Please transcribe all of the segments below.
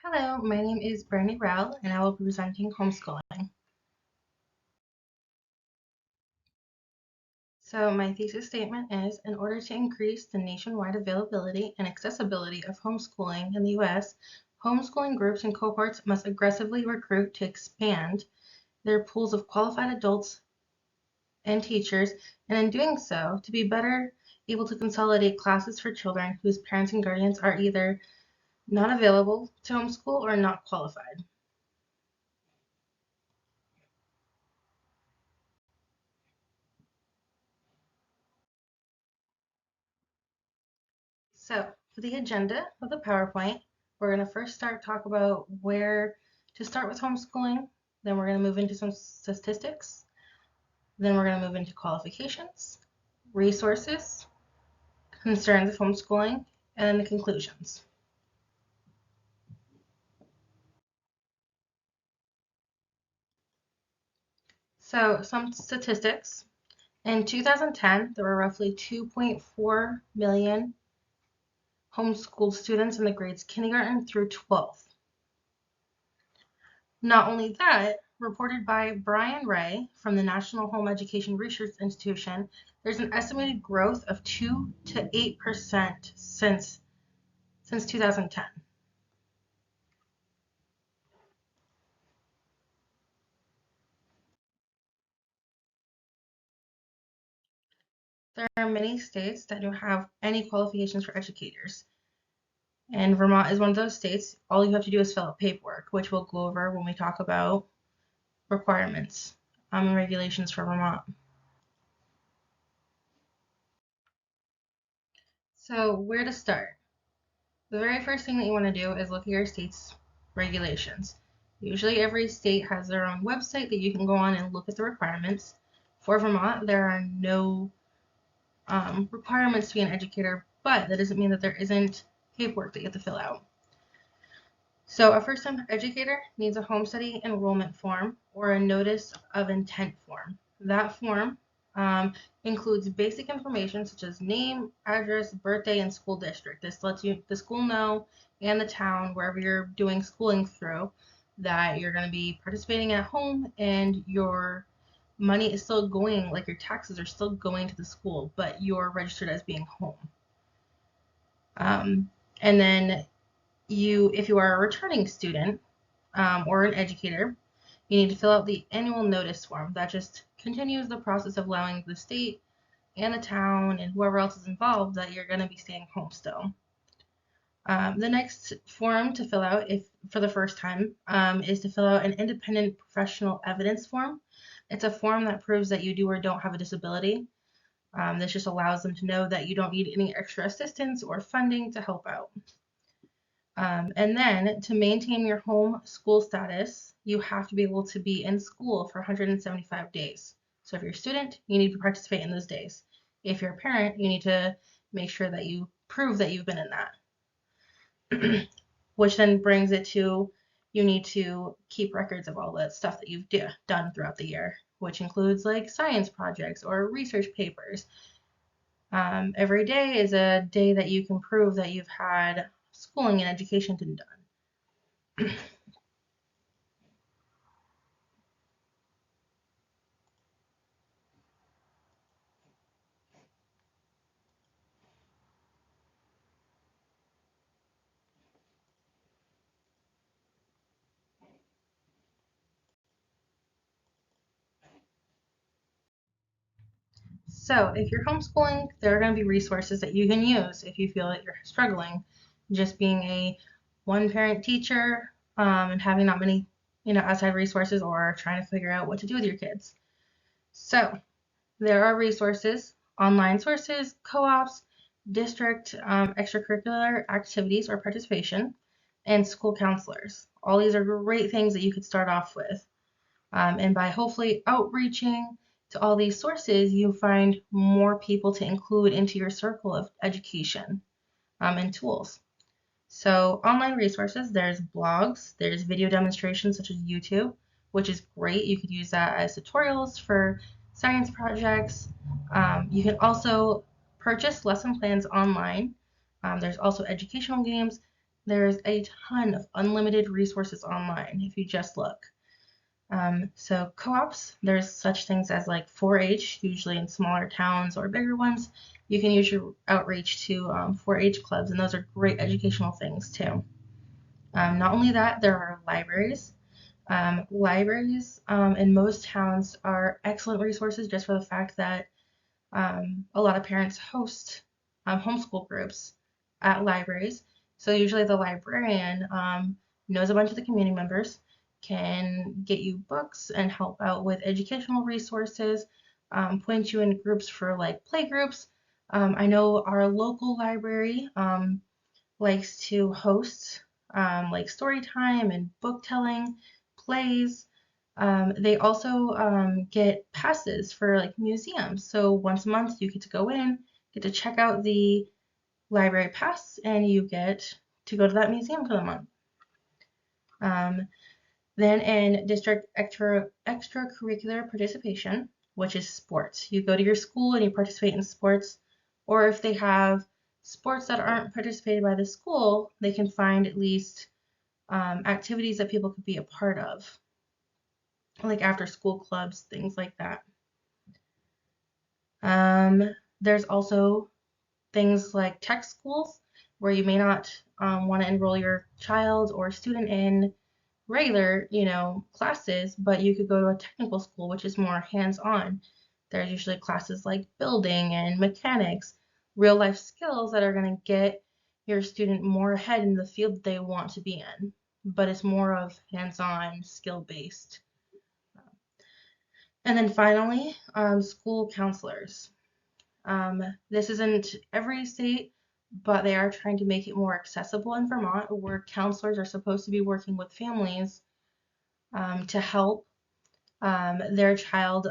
Hello, my name is Brandy Rowell, and I will be presenting homeschooling. So my thesis statement is, in order to increase the nationwide availability and accessibility of homeschooling in the U.S., homeschooling groups and cohorts must aggressively recruit to expand their pools of qualified adults and teachers, and in doing so, to be better able to consolidate classes for children whose parents and guardians are either not available to homeschool or not qualified. So for the agenda of the PowerPoint, we're going to first talk about where to start with homeschooling. Then we're going to move into some statistics. Then we're going to move into qualifications, resources, concerns of homeschooling, and then the conclusions. So some statistics. In 2010, there were roughly 2.4 million homeschooled students in the grades kindergarten through 12th. Not only that, reported by Brian Ray from the National Home Education Research Institution, there's an estimated growth of 2 to 8% since 2010. There are many states that don't have any qualifications for educators. And Vermont is one of those states. All you have to do is fill out paperwork, which we'll go over when we talk about requirements and regulations for Vermont. So where to start? The very first thing that you want to do is look at your state's regulations. Usually every state has their own website that you can go on and look at the requirements. For Vermont, there are no requirements to be an educator, but that doesn't mean that there isn't paperwork that you have to fill out. So a first-time educator needs a home study enrollment form or a notice of intent form. That form includes basic information such as name, address, birthday, and school district. This lets the school know and the town, wherever you're doing schooling through, that you're going to be participating at home and your money is still going, like your taxes are still going to the school, but you're registered as being home. And then if you are a returning student or an educator, you need to fill out the annual notice form. That just continues the process of allowing the state and the town and whoever else is involved that you're going to be staying home still. The next form to fill out, if for the first time, is to fill out an independent professional evidence form. It's a form that proves that you do or don't have a disability. This just allows them to know that you don't need any extra assistance or funding to help out. And then to maintain your home school status, you have to be able to be in school for 175 days. So if you're a student, you need to participate in those days. If you're a parent, you need to make sure that you prove that you've been in that. Which then brings it to you need to keep records of all the stuff that you've done throughout the year, which includes like science projects or research papers. Every day is a day that you can prove that you've had schooling and education done. So if you're homeschooling, there are going to be resources that you can use if you feel that you're struggling. Just being a one-parent teacher and having not many, outside resources or trying to figure out what to do with your kids. So there are resources, online sources, co-ops, district extracurricular activities or participation, and school counselors. All these are great things that you could start off with. And by hopefully outreaching to all these sources, you find more people to include into your circle of education and tools. So online resources, there's blogs, there's video demonstrations such as YouTube, which is great. You could use that as tutorials for science projects. You can also purchase lesson plans online. There's also educational games, there's a ton of unlimited resources online if you just look. So co-ops, there's such things as like 4-H, usually in smaller towns or bigger ones. You can use your outreach to 4-H clubs, and those are great educational things too. Not only that, there are libraries. Libraries in most towns are excellent resources just for the fact that a lot of parents host homeschool groups at libraries. So usually the librarian knows a bunch of the community members, can get you books and help out with educational resources, point you in groups for like play groups. I know our local library likes to host like story time and book telling, plays. They also get passes for like museums. So once a month you get to go in, get to check out the library pass, and you get to go to that museum for the month. Um, then in district extracurricular participation, which is sports, you go to your school and you participate in sports, or if they have sports that aren't participated by the school, they can find at least activities that people could be a part of, like after school clubs, things like that. There's also things like tech schools where you may not want to enroll your child or student in regular, classes, but you could go to a technical school, which is more hands-on. There's usually classes like building and mechanics, real life skills that are going to get your student more ahead in the field they want to be in, but it's more of hands-on, skill-based. And then finally, school counselors. This isn't every state, but they are trying to make it more accessible in Vermont, where counselors are supposed to be working with families to help their child,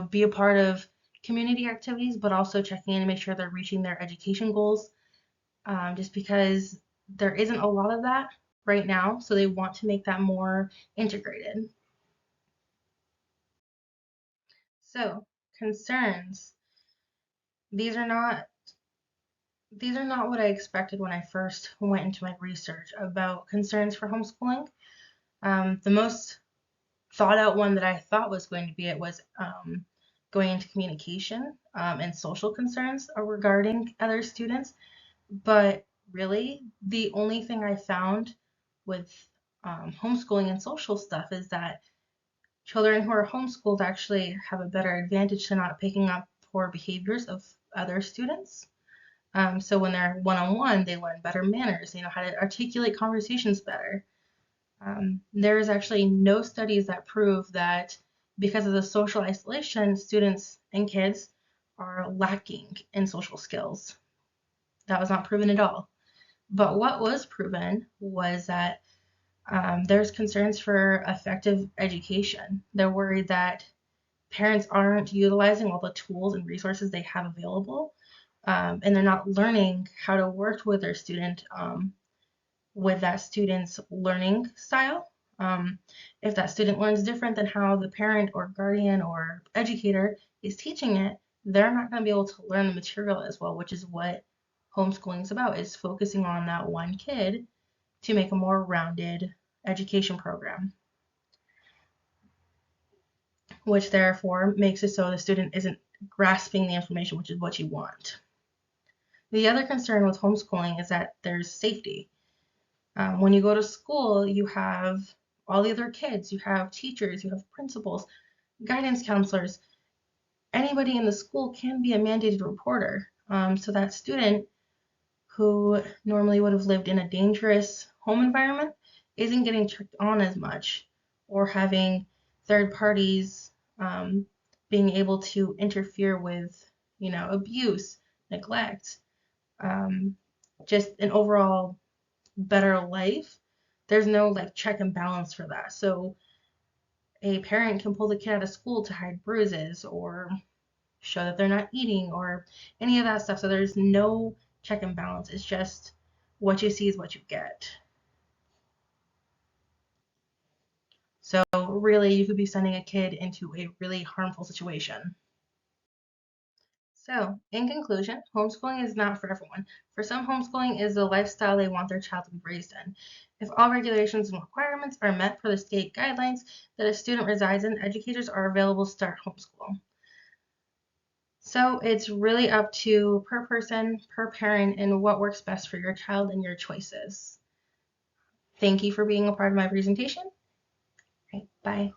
be a part of community activities, but also checking in to make sure they're reaching their education goals. Just because there isn't a lot of that right now, so they want to make that more integrated. So concerns. These are not these are not what I expected when I first went into my research about concerns for homeschooling. The most thought out one that I thought was going to be it was going into communication and social concerns regarding other students. But really, the only thing I found with homeschooling and social stuff is that children who are homeschooled actually have a better advantage to not picking up poor behaviors of other students. So when they're one-on-one, they learn better manners, how to articulate conversations better. There is actually no studies that prove that because of the social isolation, students and kids are lacking in social skills. That was not proven at all. But what was proven was that there's concerns for effective education. They're worried that parents aren't utilizing all the tools and resources they have available, and they're not learning how to work with their student with that student's learning style. If that student learns different than how the parent or guardian or educator is teaching it, they're not going to be able to learn the material as well, which is what homeschooling is about, is focusing on that one kid to make a more rounded education program, which therefore makes it so the student isn't grasping the information, which is what you want. The other concern with homeschooling is that there's safety. When you go to school, you have all the other kids, you have teachers, you have principals, guidance counselors. Anybody in the school can be a mandated reporter. So that student who normally would have lived in a dangerous home environment isn't getting checked on as much, or having third parties being able to interfere with, abuse, neglect, um, just an overall better life. There's no like check and balance for that. So a parent can pull the kid out of school to hide bruises or show that they're not eating or any of that stuff. So there's no check and balance. It's just what you see is what you get. So really, you could be sending a kid into a really harmful situation. So, in conclusion, homeschooling is not for everyone. For some, homeschooling is the lifestyle they want their child to be raised in. If all regulations and requirements are met per the state guidelines that a student resides in, educators are available to start homeschool. So it's really up to per person, per parent, and what works best for your child and your choices. Thank you for being a part of my presentation. Right, bye.